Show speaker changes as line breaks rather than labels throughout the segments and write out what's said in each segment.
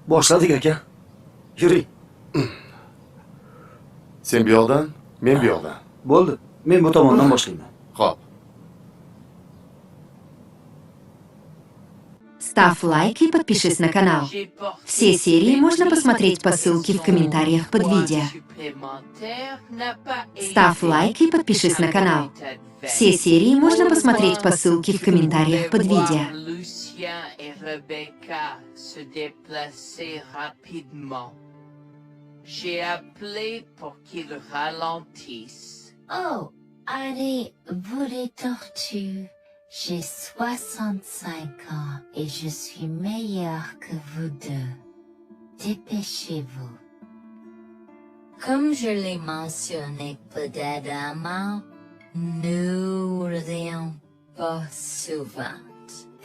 Başladık aka. Yürü.
Sen bir yoldan, men bir yoldan.
Bo'ldi. Men bu tomondan boshlayman.
Hop.
Ставь лайк и подпишись на канал. Все серии можно посмотреть по ссылке в комментариях под видео. Ставь лайк и подпишись на канал. Все серии можно посмотреть по ссылке в комментариях под видео.
Lucien et Rebecca se déplacer rapidement. J'ai appelé pour qu'ils ralentissent.
Oh, allez, vous les tortues. J'ai 65 ans et je suis meilleure que vous deux. Dépêchez-vous. Comme je l'ai mentionné peut-être avant, nous rions pas souvent.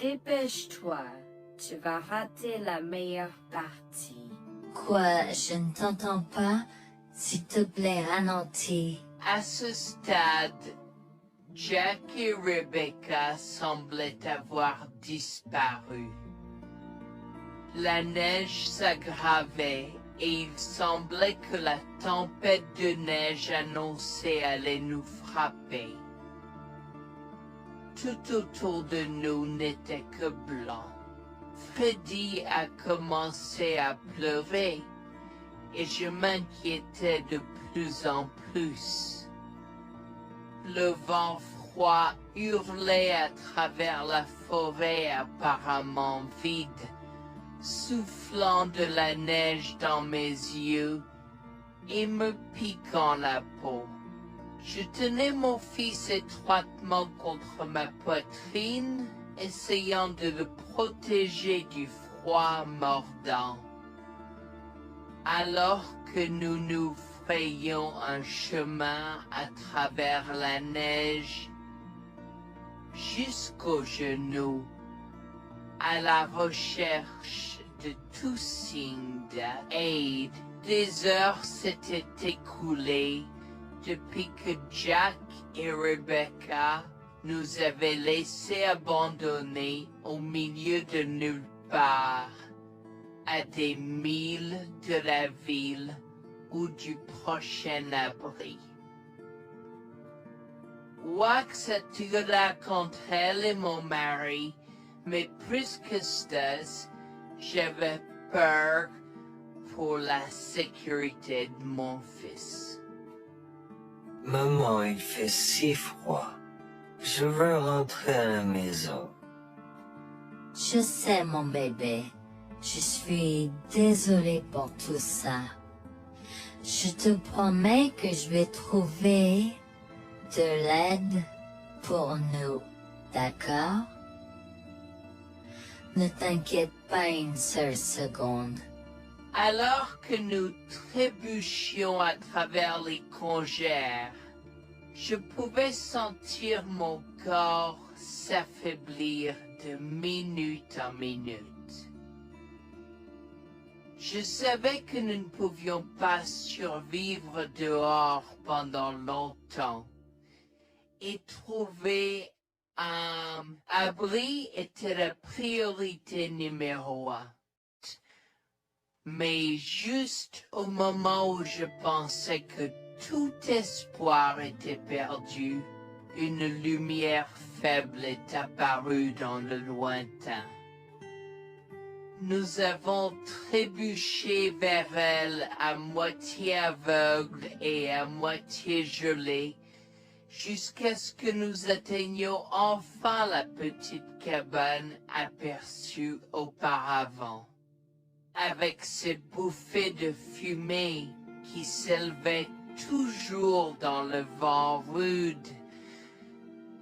Dépêche-toi, tu vas rater la meilleure partie.
Quoi, je ne t'entends pas? S'il te plaît, ralentis.
À ce stade, Jack et Rebecca semblaient avoir disparu. La neige s'aggravait et il semblait que la tempête de neige annoncée allait nous frapper. Tout autour de nous n'était que blanc. Freddy a commencé à pleurer et je m'inquiétais de plus en plus. Le vent froid hurlait à travers la forêt apparemment vide, soufflant de la neige dans mes yeux et me piquant la peau. Je tenais mon fils étroitement contre ma poitrine, essayant de le protéger du froid mordant. Alors que nous nous frayions un chemin à travers la neige, jusqu'aux genoux, à la recherche de tout signe d'aide, des heures s'étaient écoulées depuis que Jack et Rebecca nous avaient laissés abandonnés au milieu de nulle part, à des milles de la ville ou du prochain abri. Wax attira contre elle et mon mari, mais plus que ça, j'avais peur pour la sécurité de mon fils.
Maman, il fait si froid. Je veux rentrer à la maison.
Je sais, mon bébé. Je suis désolée pour tout ça. Je te promets que je vais trouver de l'aide pour nous, d'accord? Ne t'inquiète pas une seule seconde.
Alors que nous trébuchions à travers les congères, je pouvais sentir mon corps s'affaiblir de minute en minute. Je savais que nous ne pouvions pas survivre dehors pendant longtemps, et trouver un abri était la priorité numéro 1. Mais juste au moment où je pensais que tout espoir était perdu, une lumière faible est apparue dans le lointain. Nous avons trébuché vers elle à moitié aveugle et à moitié gelé, jusqu'à ce que nous atteignions enfin la petite cabane aperçue auparavant, avec ses bouffées de fumée qui s'élevaient toujours dans le vent rude,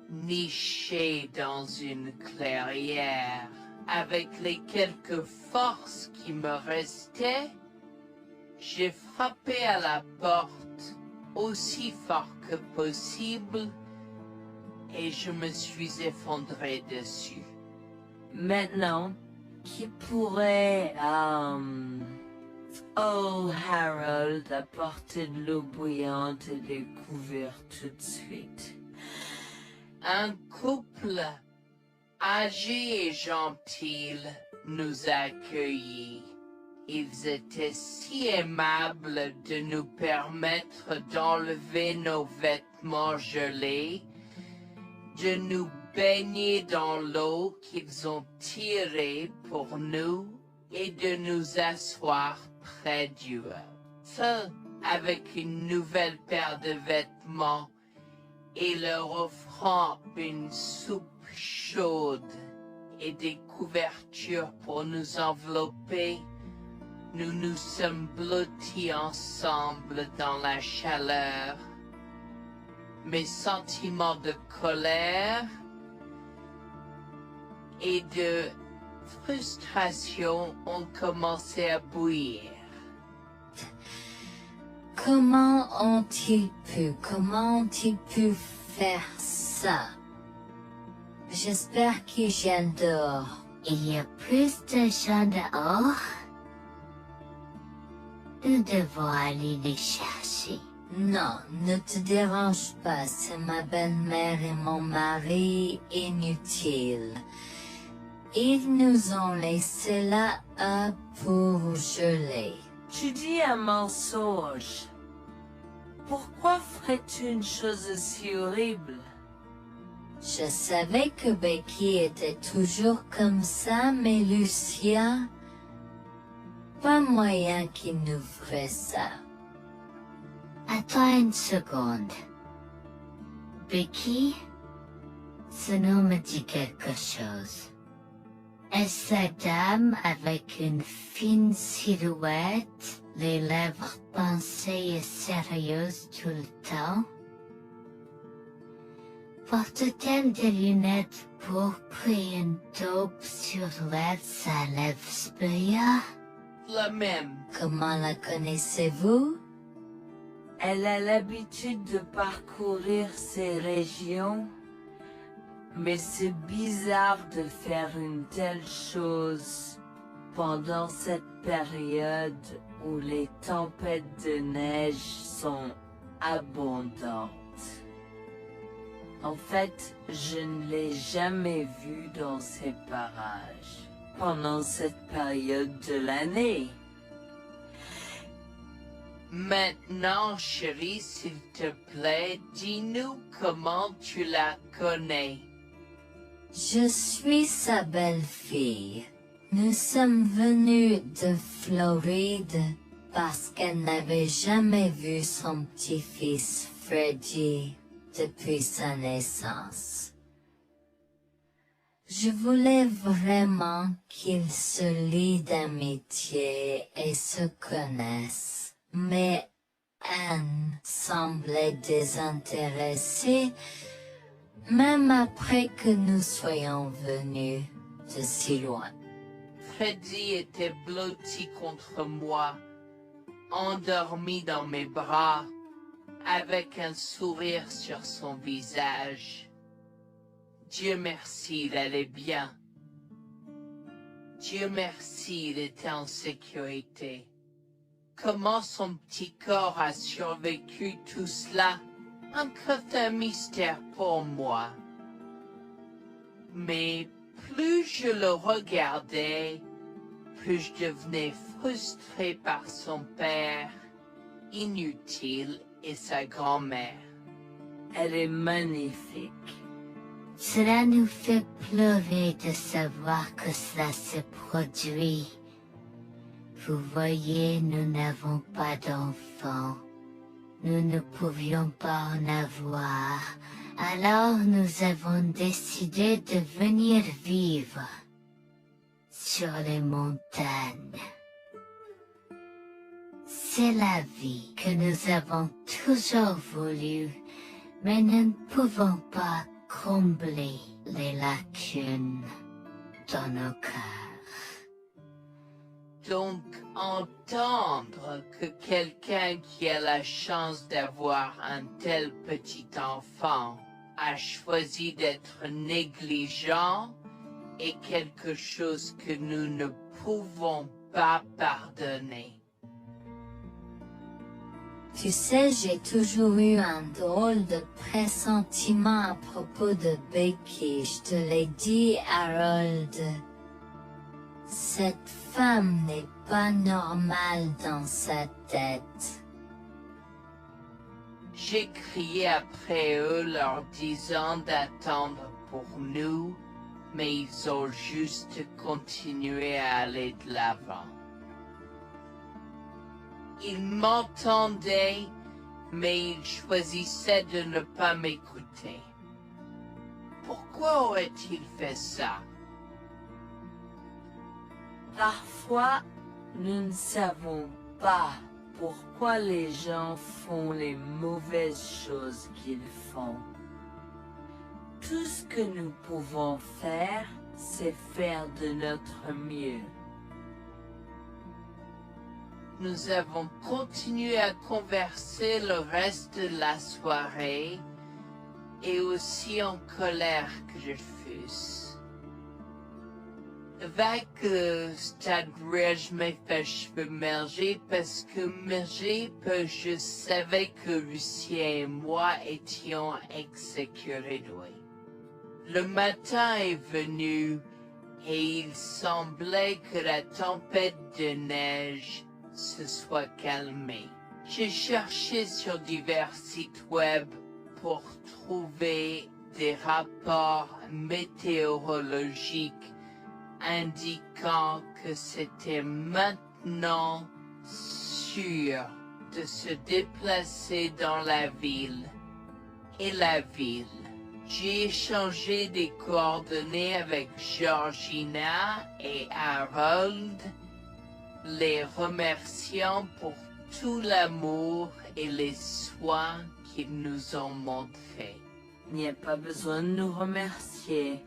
nichée dans une clairière. Avec les quelques forces qui me restaient, j'ai frappé à la porte aussi fort que possible et je me suis effondré dessus.
Maintenant, qui pourrait, oh Harold, apporter de l'eau bouillante et des couverts tout de suite?
Un couple âgé et gentil nous a accueillis. Ils étaient si aimables de nous permettre d'enlever nos vêtements gelés, de nous baigner dans l'eau qu'ils ont tirée pour nous et de nous asseoir près d'eux. Seuls avec une nouvelle paire de vêtements et leur offrant une soupe chaude et des couvertures pour nous envelopper, nous nous sommes blottis ensemble dans la chaleur. Mes sentiments de colère et de frustration ont commencé à bouillir.
Comment ont-ils pu faire ça? J'espère qu'ils viennent dehors. Il y a plus de gens dehors? Nous devons aller les chercher. Non, ne te dérange pas, c'est ma belle-mère et mon mari inutiles. Ils nous ont laissé là pour geler.
Tu dis un mensonge. Pourquoi ferais-tu une chose si horrible?
Je savais que Becky était toujours comme ça, mais Lucia, pas moyen qu'il nous ferait ça. Attends une seconde. Becky, ce nom me dit quelque chose. Est-ce la dame avec une fine silhouette, les lèvres pincées et sérieuses tout le temps? Porte-t-elle des lunettes pourpres et une taupe sur l'aide sa lèvre spéa?
La même.
Comment la connaissez-vous?
Elle a l'habitude de parcourir ces régions, mais c'est bizarre de faire une telle chose pendant cette période où les tempêtes de neige sont abondantes. En fait, je ne l'ai jamais vue dans ces parages pendant cette période de l'année.
Maintenant, chérie, s'il te plaît, dis-nous comment tu la connais.
Je suis sa belle-fille. Nous sommes venus de Floride parce qu'elle n'avait jamais vu son petit-fils Freddy depuis sa naissance. Je voulais vraiment qu'ils se lient d'amitié et se connaissent, mais Anne semblait désintéressée, même après que nous soyons venus de si loin.
Freddy était blotti contre moi, endormi dans mes bras, avec un sourire sur son visage. Dieu merci, il allait bien. Dieu merci, il était en sécurité. Comment son petit corps a survécu tout cela? Encore un mystère pour moi. Mais plus je le regardais, plus je devenais frustré par son père, inutile, et sa grand-mère.
Elle est magnifique.
Cela nous fait pleurer de savoir que cela se produit. Vous voyez, nous n'avons pas d'enfants. Nous ne pouvions pas en avoir. Alors nous avons décidé de venir vivre sur les montagnes. C'est la vie que nous avons toujours voulu, mais nous ne pouvons pas combler les lacunes dans nos cœurs.
Donc, entendre que quelqu'un qui a la chance d'avoir un tel petit enfant a choisi d'être négligent est quelque chose que nous ne pouvons pas pardonner.
Tu sais, j'ai toujours eu un drôle de pressentiment à propos de Becky, je te l'ai dit, Harold. Cette femme n'est pas normal dans sa tête.
J'ai crié après eux leur disant d'attendre pour nous, mais ils ont juste continué à aller de l'avant. Ils m'entendaient, mais ils choisissaient de ne pas m'écouter. Pourquoi aurait-il fait ça?
Parfois, nous ne savons pas pourquoi les gens font les mauvaises choses qu'ils font. Tout ce que nous pouvons faire, c'est faire de notre mieux.
Nous avons continué à converser le reste de la soirée, et aussi en colère que je fusse. Avec stade je m'ai fait cheveux merger parce que je savais que Lucien et moi étions exécutés. Le matin est venu et il semblait que la tempête de neige se soit calmée. J'ai cherché sur divers sites web pour trouver des rapports météorologiques indiquant que c'était maintenant sûr de se déplacer dans la ville. Et la ville. J'ai échangé des coordonnées avec Georgina et Harold, les remerciant pour tout l'amour et les soins qu'ils nous ont montrés.
Il n'y a pas besoin de nous remercier.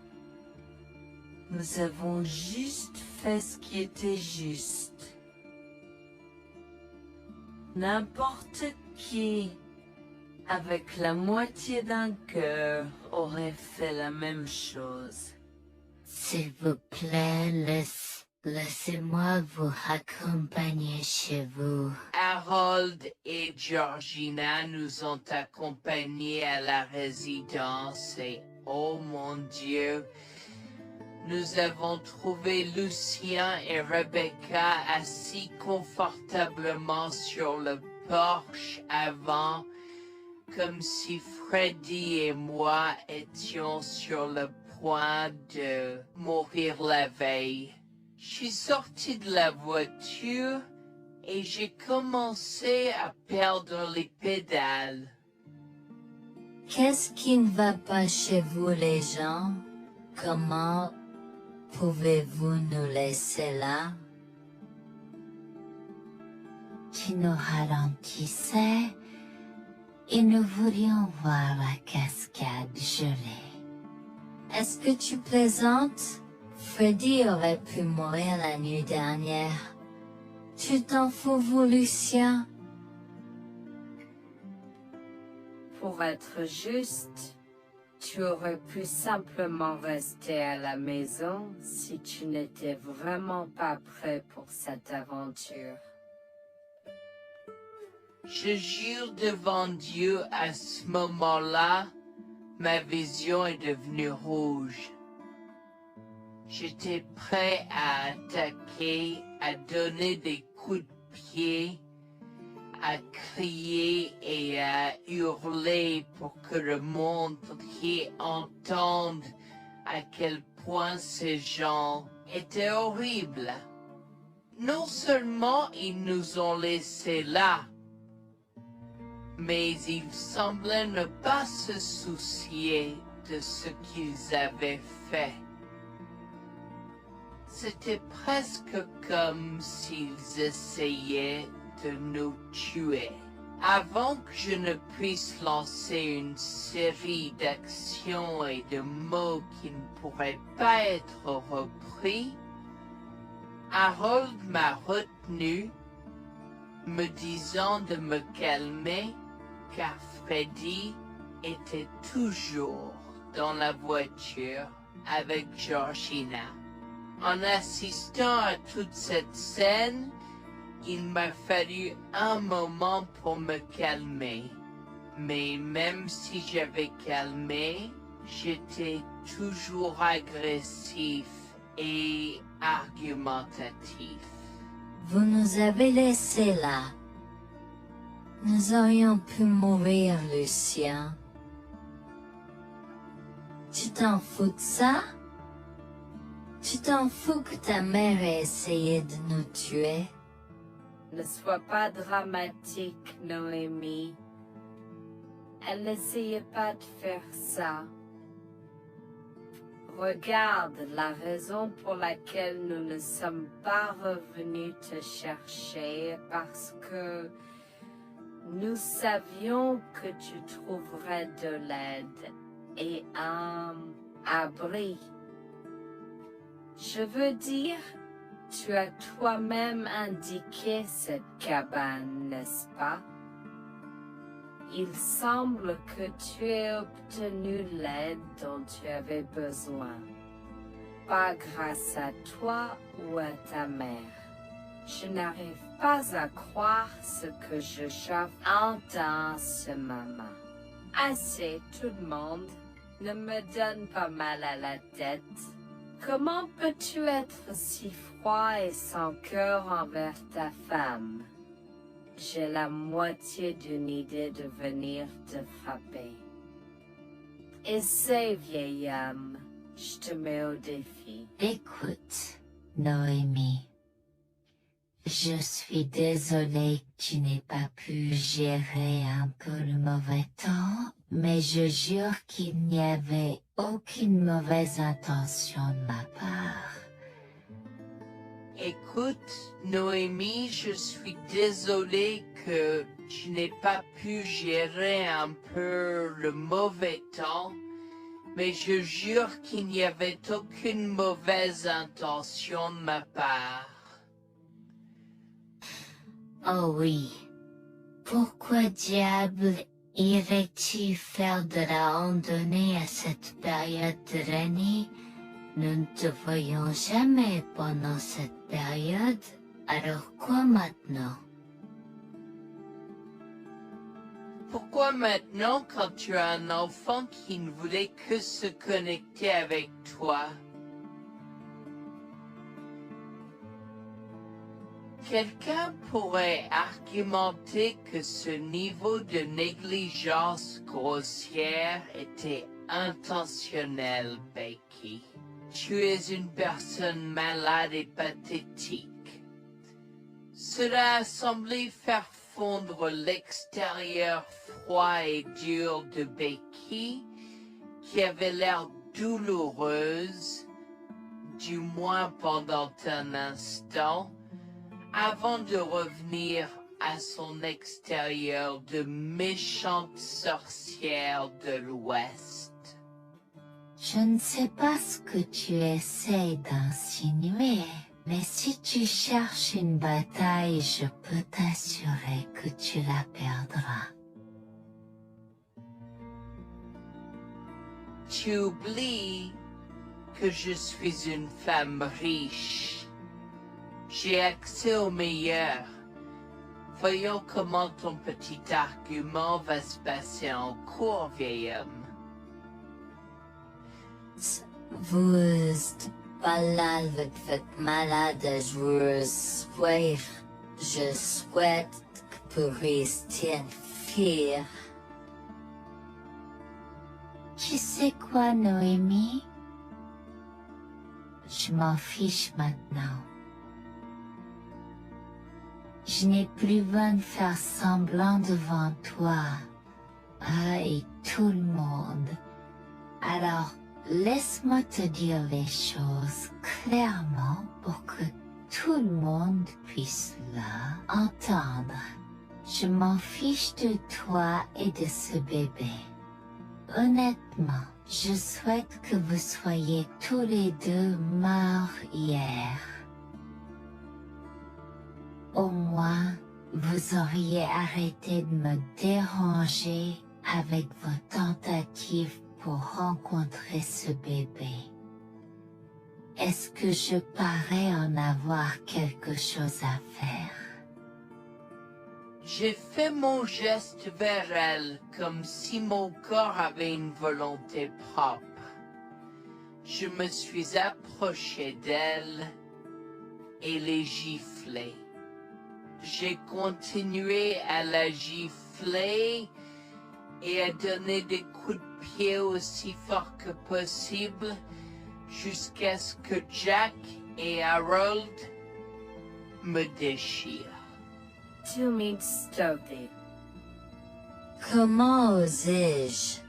Nous avons juste fait ce qui était juste. N'importe qui, avec la moitié d'un cœur, aurait fait la même chose.
S'il vous plaît, laissez-moi vous accompagner chez vous.
Harold et Georgina nous ont accompagnés à la résidence et, oh mon Dieu, nous avons trouvé Lucien et Rebecca assis confortablement sur le porche avant, comme si Freddy et moi étions sur le point de mourir la veille. Je suis sorti de la voiture et j'ai commencé à perdre les pédales.
Qu'est-ce qui ne va pas chez vous, les gens? Comment pouvez-vous nous laisser là? Tu nous ralentissais et nous voulions voir la cascade gelée. Est-ce que tu plaisantes? Freddy aurait pu mourir la nuit dernière. Tu t'en fous, vous, Lucien?
Pour être juste, tu aurais pu simplement rester à la maison si tu n'étais vraiment pas prêt pour cette aventure.
Je jure devant Dieu, à ce moment-là, ma vision est devenue rouge. J'étais prêt à attaquer, à donner des coups de pied, à crier et à hurler pour que le monde entier entende à quel point ces gens étaient horribles. Non seulement ils nous ont laissés là, mais ils semblaient ne pas se soucier de ce qu'ils avaient fait. C'était presque comme s'ils essayaient de nous tuer. Avant que je ne puisse lancer une série d'actions et de mots qui ne pourraient pas être repris, Harold m'a retenu, me disant de me calmer, car Freddy était toujours dans la voiture avec Georgina. En assistant à toute cette scène, il m'a fallu un moment pour me calmer. Mais même si j'avais calmé, j'étais toujours agressif et argumentatif.
Vous nous avez laissés là. Nous aurions pu mourir, Lucien. Tu t'en fous de ça? Tu t'en fous que ta mère ait essayé de nous tuer?
Ne sois pas dramatique, Noémie. Elle n'essayait pas de faire ça. Regarde, la raison pour laquelle nous ne sommes pas revenus te chercher est parce que nous savions que tu trouverais de l'aide et un abri. Je veux dire, tu as toi-même indiqué cette cabane, n'est-ce pas? Il semble que tu aies obtenu l'aide dont tu avais besoin. Pas grâce à toi ou à ta mère. Je n'arrive pas à croire ce que j'entends en ce moment. Assez, tout le monde. Ne me donne pas mal à la tête. Comment peux-tu être si froid et sans cœur envers ta femme? J'ai la moitié d'une idée de venir te frapper. Essaie, vieil homme. Je te mets au défi.
Écoute, Noémie. Je suis désolée que tu n'aies pas pu gérer un peu le mauvais temps, mais je jure qu'il n'y avait aucune mauvaise intention de ma part.
Écoute, Noémie, je suis désolée que tu n'aies pas pu gérer un peu le mauvais temps, mais je jure qu'il n'y avait aucune mauvaise intention de ma part.
Oh oui. Pourquoi diable irais-tu faire de la randonnée à cette période de l'année? Nous ne te voyons jamais pendant cette période, alors quoi maintenant?
Pourquoi maintenant quand tu as un enfant qui ne voulait que se connecter avec toi? Quelqu'un pourrait argumenter que ce niveau de négligence grossière était intentionnel, Becky. Tu es une personne malade et pathétique. Cela a semblé faire fondre l'extérieur froid et dur de Becky, qui avait l'air douloureuse, du moins pendant un instant, avant de revenir à son extérieur de méchante sorcière de l'Ouest.
Je ne sais pas ce que tu essaies d'insinuer, mais si tu cherches une bataille, je peux t'assurer que tu la perdras.
Tu oublies que je suis une femme riche. J'ai accès au meilleur. Voyons comment ton petit argument va se passer en cours, vieil homme.
Vous êtes pas là avec votre malade joueuse. Je souhaite que vous restiez fiers. Tu sais quoi, Noémie? Je m'en fiche maintenant. Je n'ai plus besoin de faire semblant devant toi et tout le monde. Alors, laisse-moi te dire les choses clairement pour que tout le monde puisse entendre. Je m'en fiche de toi et de ce bébé. Honnêtement, je souhaite que vous soyez tous les deux morts hier. Au moins, vous auriez arrêté de me déranger avec vos tentatives pour rencontrer ce bébé. Est-ce que je parais en avoir quelque chose à faire?
J'ai fait mon geste vers elle comme si mon corps avait une volonté propre. Je me suis approché d'elle et l'ai giflée. j'ai continué à la gifler et à donner des coups de pied aussi fort que possible jusqu'à ce que Jack et Harold me déchirent.
Tu m'as stoppé.
Comment osais-je?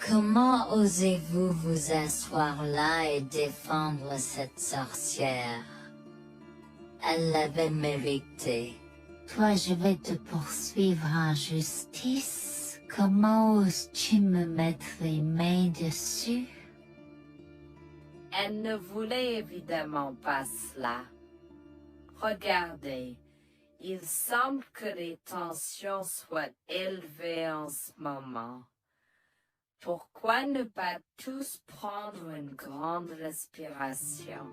Comment osez-vous vous asseoir là et défendre cette sorcière? Elle l'avait mérité. Toi, je vais te poursuivre en justice. Comment oses-tu me mettre les mains dessus?
Elle ne voulait évidemment pas cela. Regardez, il semble que les tensions soient élevées en ce moment. Pourquoi ne pas tous prendre une grande respiration?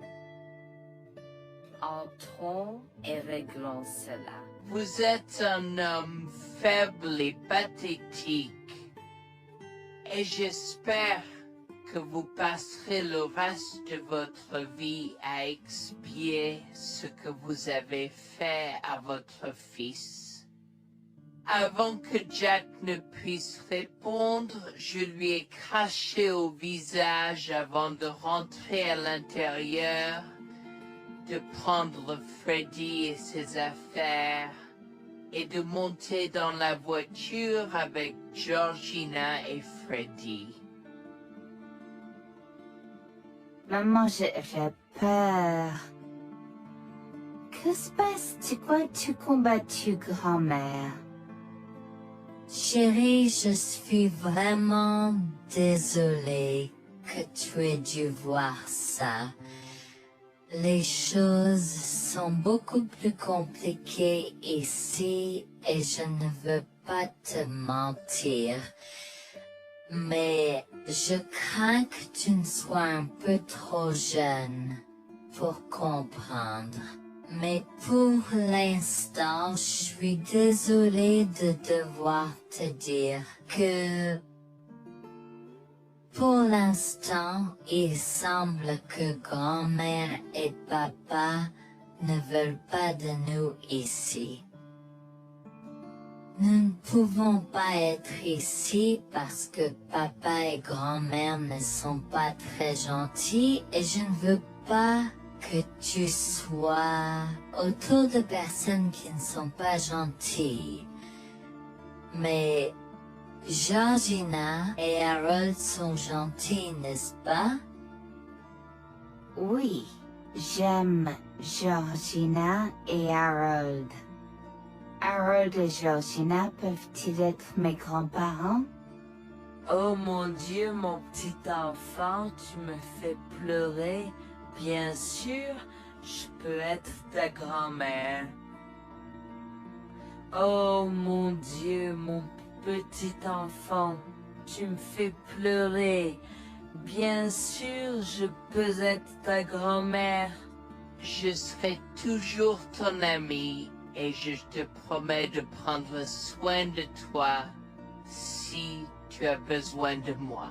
Entrons et réglons cela.
Vous êtes un homme faible et pathétique, et j'espère que vous passerez le reste de votre vie à expier ce que vous avez fait à votre fils. Avant que Jack ne puisse répondre, je lui ai craché au visage avant de rentrer à l'intérieur, de prendre Freddy et ses affaires, et de monter dans la voiture avec Georgina et Freddy.
Maman, j'ai peur. Que se passe-t-il? Pourquoi tu combattu, grand-mère? Chérie, je suis vraiment désolée que tu aies dû voir ça. Les choses sont beaucoup plus compliquées ici et je ne veux pas te mentir. Mais je crains que tu ne sois un peu trop jeune pour comprendre. Mais pour l'instant, je suis désolée de devoir te dire que pour l'instant, il semble que grand-mère et papa ne veulent pas de nous ici. Nous ne pouvons pas être ici parce que papa et grand-mère ne sont pas très gentils et je ne veux pas que tu sois autour de personnes qui ne sont pas gentilles. Mais Georgina et Harold sont gentils, n'est-ce pas? Oui, j'aime Georgina et Harold. Harold et Georgina peuvent-ils être mes grands-parents?
Oh mon Dieu, mon petit enfant, tu me fais pleurer. Bien sûr, je peux être ta grand-mère. Oh mon Dieu, mon petit enfant, tu me fais pleurer. Bien sûr, je peux être ta grand-mère.
Je serai toujours ton ami et je te promets de prendre soin de toi si tu as besoin de moi.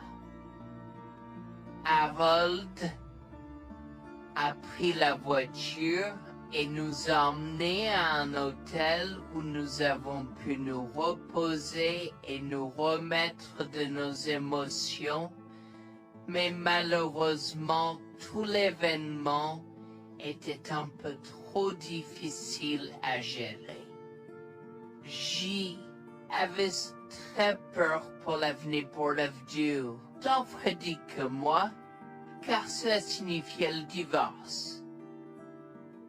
Harold a pris la voiture et nous a emmenés à un hôtel où nous avons pu nous reposer et nous remettre de nos émotions, mais malheureusement tout l'événement était un peu trop difficile à gérer. J'y avais très peur pour l'avenir Board of Dew, tant Freddy que moi, car cela signifiait le divorce.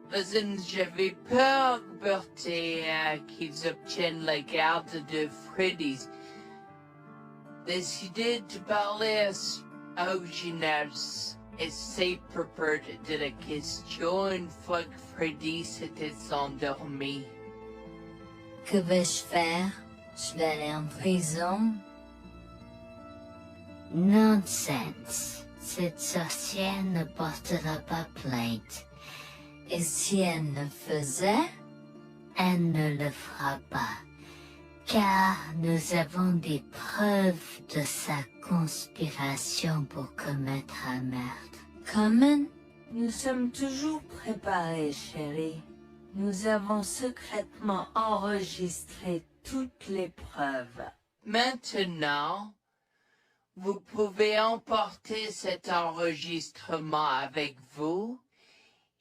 Mais j'avais peur, Bertie, qu'ils obtiennent la garde de Freddy. Décidé de parler au gymnase et c'est propos de la question une fois que Freddy s'était endormi.
Que vais-je faire? Je vais aller en prison? Nonsense. Cette sorcière ne portera pas plainte. Et si elle le faisait, elle ne le fera pas. Car nous avons des preuves de sa conspiration pour commettre un meurtre. Comment?
Nous sommes toujours préparés, chérie. Nous avons secrètement enregistré toutes les preuves.
Maintenant, vous pouvez emporter cet enregistrement avec vous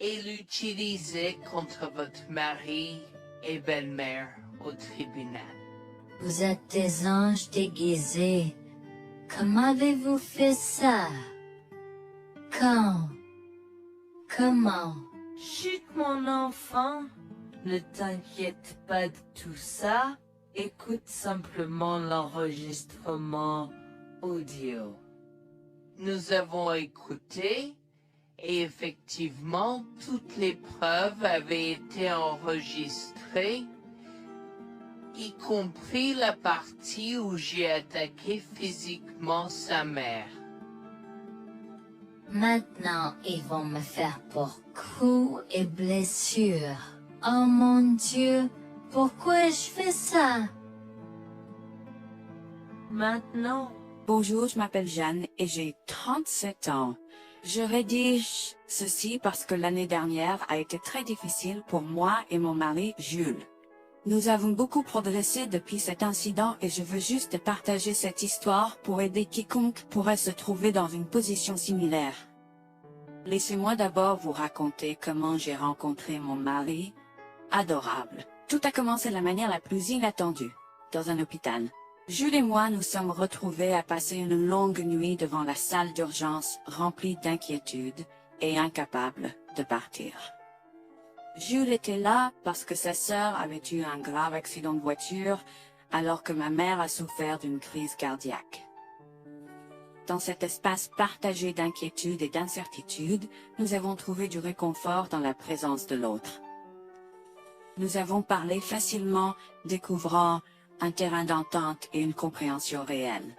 et l'utiliser contre votre mari et belle-mère au tribunal.
Vous êtes des anges déguisés. Comment avez-vous fait ça? Quand? Comment?
Chut, mon enfant, ne t'inquiète pas de tout ça. Écoute simplement l'enregistrement audio.
Nous avons écouté et effectivement toutes les preuves avaient été enregistrées, y compris la partie où j'ai attaqué physiquement sa mère.
Maintenant, ils vont me faire pour coups et blessures. Oh mon Dieu, pourquoi je fais ça?
Maintenant,
Bonjour, je m'appelle Jeanne et j'ai 37 ans. Je rédige ceci parce que l'année dernière a été très difficile pour moi et mon mari Jules. Nous avons beaucoup progressé depuis cet incident et je veux juste partager cette histoire pour aider quiconque pourrait se trouver dans une position similaire. Laissez-moi d'abord vous raconter comment j'ai rencontré mon mari, adorable. Tout a commencé de la manière la plus inattendue, dans un hôpital. Jules et moi nous sommes retrouvés à passer une longue nuit devant la salle d'urgence remplie d'inquiétude et incapables de partir. Jules était là parce que sa sœur avait eu un grave accident de voiture alors que ma mère a souffert d'une crise cardiaque. Dans cet espace partagé d'inquiétude et d'incertitude, nous avons trouvé du réconfort dans la présence de l'autre. Nous avons parlé facilement, découvrant un terrain d'entente et une compréhension réelle.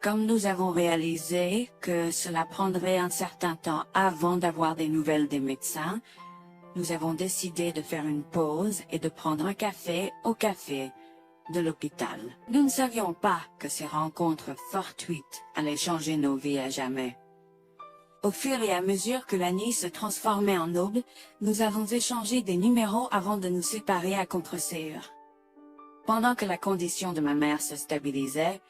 Comme nous avons réalisé que cela prendrait un certain temps avant d'avoir des nouvelles des médecins, nous avons décidé de faire une pause et de prendre un café au café de l'hôpital. Nous ne savions pas que ces rencontres fortuites allaient changer nos vies à jamais. Au fur et à mesure que la nuit se transformait en aube, nous avons échangé des numéros avant de nous séparer à contre-sœur. Pendant que la condition de ma mère se stabilisait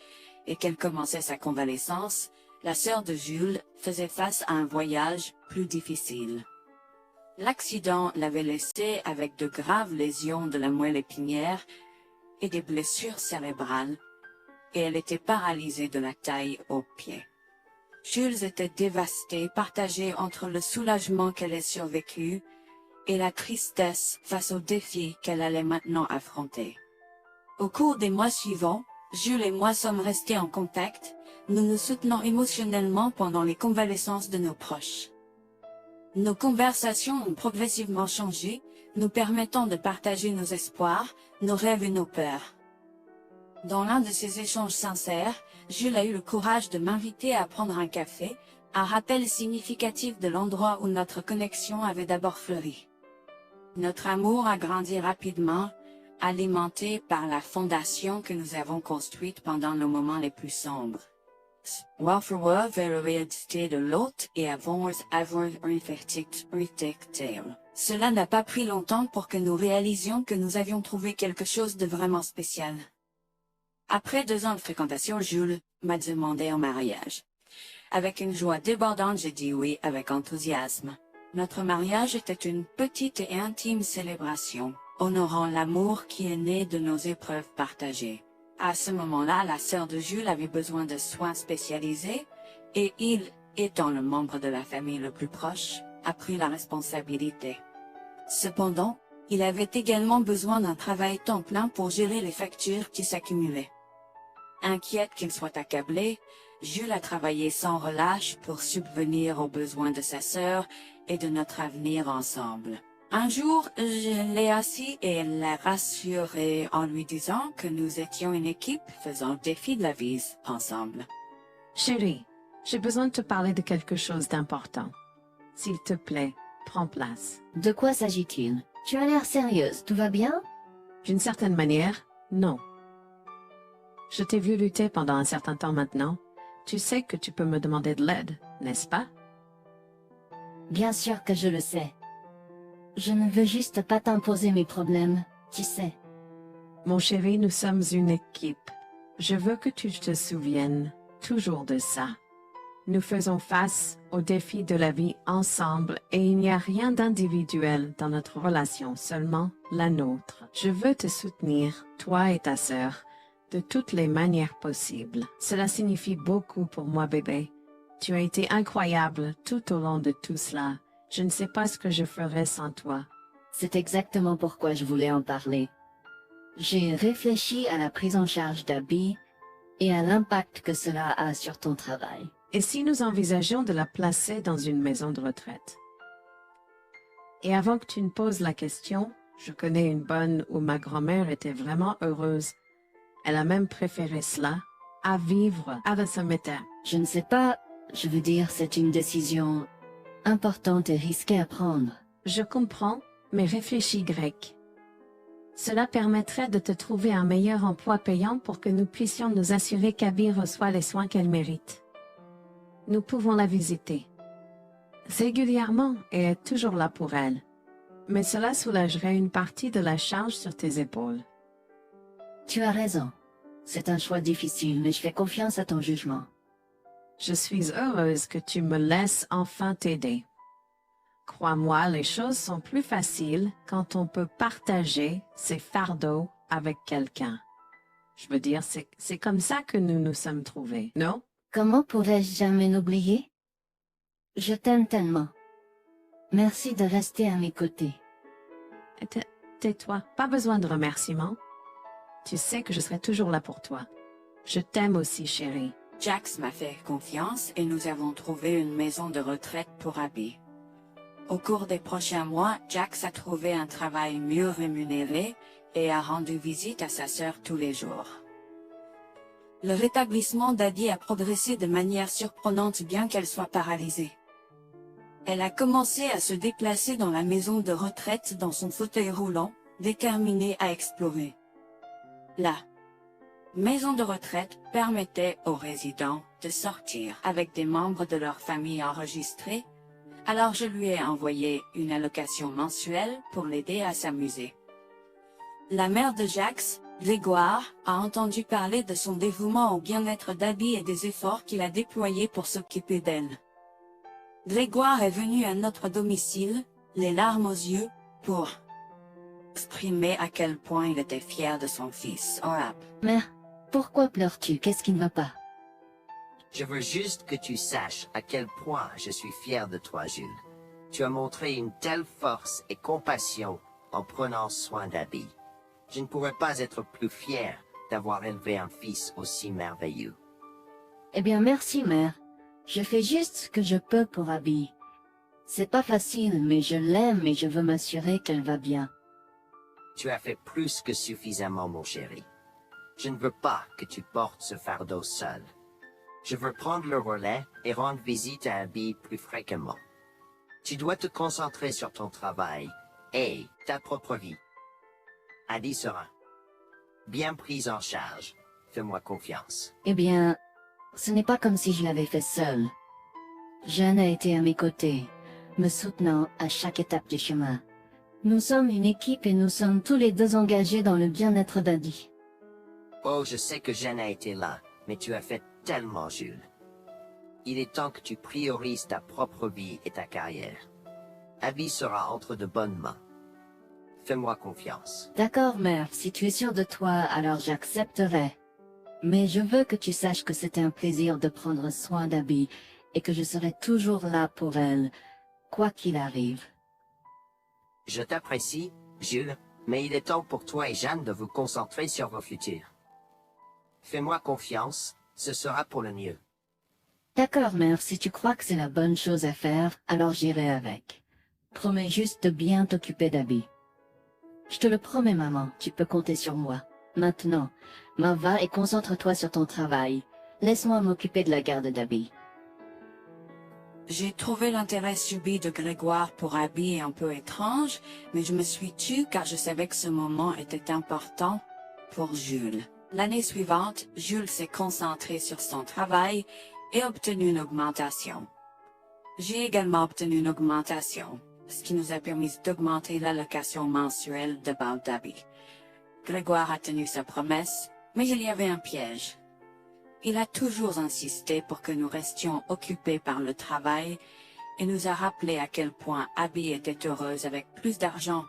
et qu'elle commençait sa convalescence, la sœur de Jules faisait face à un voyage plus difficile. L'accident l'avait laissée avec de graves lésions de la moelle épinière et des blessures cérébrales, et elle était paralysée de la taille aux pieds. Jules était dévasté, partagé entre le soulagement qu'elle ait survécu et la tristesse face aux défis qu'elle allait maintenant affronter. Au cours des mois suivants, Jules et moi sommes restés en contact, nous nous soutenons émotionnellement pendant les convalescences de nos proches. Nos conversations ont progressivement changé, nous permettant de partager nos espoirs, nos rêves et nos peurs. Dans l'un de ces échanges sincères, Jules a eu le courage de m'inviter à prendre un café, un rappel significatif de l'endroit où notre connexion avait d'abord fleuri. Notre amour a grandi rapidement, alimenté par la fondation que nous avons construite pendant nos moments les plus sombres. Varför vers l'identité de l'autre et avons avoir un. Cela n'a pas pris longtemps pour que nous réalisions que nous avions trouvé quelque chose de vraiment spécial. Après 2 ans de fréquentation, Jules m'a demandé en mariage. Avec une joie débordante, j'ai dit oui avec enthousiasme. Notre mariage était une petite et intime célébration, honorant l'amour qui est né de nos épreuves partagées. À ce moment-là, la sœur de Jules avait besoin de soins spécialisés, et il, étant le membre de la famille le plus proche, a pris la responsabilité. Cependant, il avait également besoin d'un travail temps plein pour gérer les factures qui s'accumulaient. Inquiète qu'il soit accablé, Jules a travaillé sans relâche pour subvenir aux besoins de sa sœur et de notre avenir ensemble. Un jour, je l'ai assis et l'ai rassuré en lui disant que nous étions une équipe faisant le défi de la vie ensemble.
Chérie, j'ai besoin de te parler de quelque chose d'important. S'il te plaît, prends place.
De quoi s'agit-il? Tu as l'air sérieuse, tout va bien?
D'une certaine manière, non. Je t'ai vu lutter pendant un certain temps maintenant. Tu sais que tu peux me demander de l'aide, n'est-ce pas?
Bien sûr que je le sais. Je ne veux juste pas t'imposer mes problèmes, tu sais.
Mon chéri, nous sommes une équipe. Je veux que tu te souviennes toujours de ça. Nous faisons face aux défis de la vie ensemble et il n'y a rien d'individuel dans notre relation, seulement la nôtre. Je veux te soutenir, toi et ta sœur, de toutes les manières possibles. Cela signifie beaucoup pour moi, bébé. Tu as été incroyable tout au long de tout cela. Je ne sais pas ce que je ferais sans toi.
C'est exactement pourquoi je voulais en parler. J'ai réfléchi à la prise en charge d'Abby et à l'impact que cela a sur ton travail.
Et si nous envisageons de la placer dans une maison de retraite? Et avant que tu ne poses la question, je connais une bonne où ma grand-mère était vraiment heureuse. Elle a même préféré cela à vivre à Vesemeta.
Je ne sais pas, je veux dire, c'est une décision importante et risquée à prendre.
Je comprends, mais réfléchis, Greg. Cela permettrait de te trouver un meilleur emploi payant pour que nous puissions nous assurer qu'Abby reçoit les soins qu'elle mérite. Nous pouvons la visiter régulièrement et être toujours là pour elle. Mais cela soulagerait une partie de la charge sur tes épaules.
Tu as raison. C'est un choix difficile, mais je fais confiance à ton jugement.
Je suis heureuse que tu me laisses enfin t'aider. Crois-moi, les choses sont plus faciles quand on peut partager ses fardeaux avec quelqu'un. Je veux dire, c'est comme ça que nous nous sommes trouvés, non?
Comment pourrais-je jamais l'oublier? Je t'aime tellement. Merci de rester à mes côtés.
Tais-toi, pas besoin de remerciements. Tu sais que je serai toujours là pour toi. Je t'aime aussi, chérie.
Jax m'a fait confiance et nous avons trouvé une maison de retraite pour Abby. Au cours des prochains mois, Jax a trouvé un travail mieux rémunéré et a rendu visite à sa sœur tous les jours. Le rétablissement d'Abby a progressé de manière surprenante bien qu'elle soit paralysée. Elle a commencé à se déplacer dans la maison de retraite dans son fauteuil roulant, déterminée à explorer. La maison de retraite permettait aux résidents de sortir avec des membres de leur famille enregistrés, alors je lui ai envoyé une allocation mensuelle pour l'aider à s'amuser. La mère de Jax, Grégoire, a entendu parler de son dévouement au bien-être d'Abby et des efforts qu'il a déployés pour s'occuper d'elle. Grégoire est venu à notre domicile, les larmes aux yeux, pour exprimer à quel point il était fier de son fils, Orap.
Mère, pourquoi pleures-tu? Qu'est-ce qui ne va pas?
Je veux juste que tu saches à quel point je suis fier de toi, Jules. Tu as montré une telle force et compassion en prenant soin d'Abby. Je ne pourrais pas être plus fier d'avoir élevé un fils aussi merveilleux.
Eh bien, merci, mère. Je fais juste ce que je peux pour Abby. C'est pas facile, mais je l'aime et je veux m'assurer qu'elle va bien.
Tu as fait plus que suffisamment, mon chéri. Je ne veux pas que tu portes ce fardeau seul. Je veux prendre le relais et rendre visite à Abby plus fréquemment. Tu dois te concentrer sur ton travail et ta propre vie. Abby sera bien prise en charge. Fais-moi confiance.
Eh bien, ce n'est pas comme si je l'avais fait seule. Jeanne a été à mes côtés, me soutenant à chaque étape du chemin. Nous sommes une équipe et nous sommes tous les deux engagés dans le bien-être d'Abby.
Oh, je sais que Jeanne a été là, mais tu as fait tellement, Jules. Il est temps que tu priorises ta propre vie et ta carrière. Abby sera entre de bonnes mains. Fais-moi confiance.
D'accord, mère, si tu es sûre de toi, alors j'accepterai. Mais je veux que tu saches que c'était un plaisir de prendre soin d'Abby et que je serai toujours là pour elle, quoi qu'il arrive.
Je t'apprécie, Jules, mais il est temps pour toi et Jeanne de vous concentrer sur vos futurs. Fais-moi confiance, ce sera pour le mieux.
D'accord, mère, si tu crois que c'est la bonne chose à faire, alors j'irai avec. Promets juste de bien t'occuper d'Abby. Je te le promets, maman, tu peux compter sur moi. Maintenant, va et concentre-toi sur ton travail. Laisse-moi m'occuper de la garde d'Abby.
J'ai trouvé l'intérêt subi de Grégoire pour Abby un peu étrange, mais je me suis tue car je savais que ce moment était important pour Jules. L'année suivante, Jules s'est concentré sur son travail et obtenu une augmentation. J'ai également obtenu une augmentation. ce qui nous a permis d'augmenter l'allocation mensuelle de Bal d'Abby. Grégoire a tenu sa promesse, mais il y avait un piège. Il a toujours insisté pour que nous restions occupés par le travail et nous a rappelé à quel point Abby était heureuse avec plus d'argent.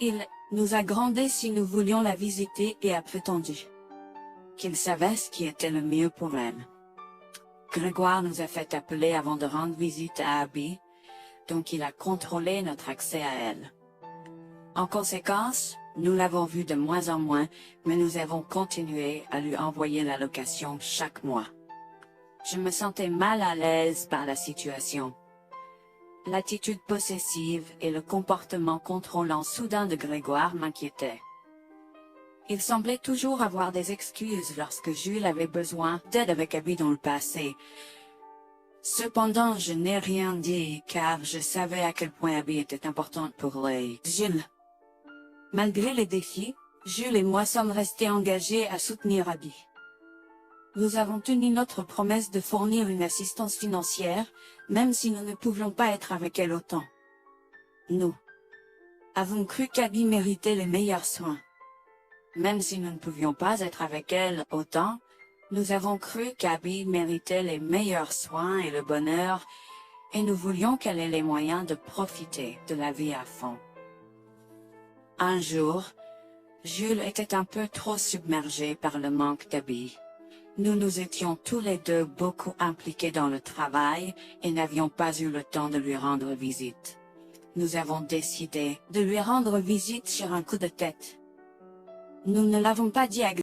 Il nous a grondé si nous voulions la visiter et a prétendu qu'il savait ce qui était le mieux pour elle. Grégoire nous a fait appeler avant de rendre visite à Abby, donc il a contrôlé notre accès à elle. En conséquence, nous l'avons vue de moins en moins, mais nous avons continué à lui envoyer l'allocation chaque mois. Je me sentais mal à l'aise par la situation. L'attitude possessive et le comportement contrôlant soudain de Grégoire m'inquiétaient. Il semblait toujours avoir des excuses lorsque Jules avait besoin d'aide avec Abby dans le passé. Cependant, je n'ai rien dit car je savais à quel point Abby était importante pour Jules. Malgré les défis, Jules et moi sommes restés engagés à soutenir Abby. Nous avons tenu notre promesse de fournir une assistance financière, même si nous ne pouvions pas être avec elle autant. Nous avons cru qu'Abby méritait les meilleurs soins. Même si nous ne pouvions pas être avec elle autant, nous avons cru qu'Abby méritait les meilleurs soins et le bonheur, et nous voulions qu'elle ait les moyens de profiter de la vie à fond. Un jour, Jules était un peu trop submergé par le manque d'Abby. Nous nous étions tous les deux beaucoup impliqués dans le travail et n'avions pas eu le temps de lui rendre visite. Nous avons décidé de lui rendre visite sur un coup de tête. Nous ne l'avons pas dit à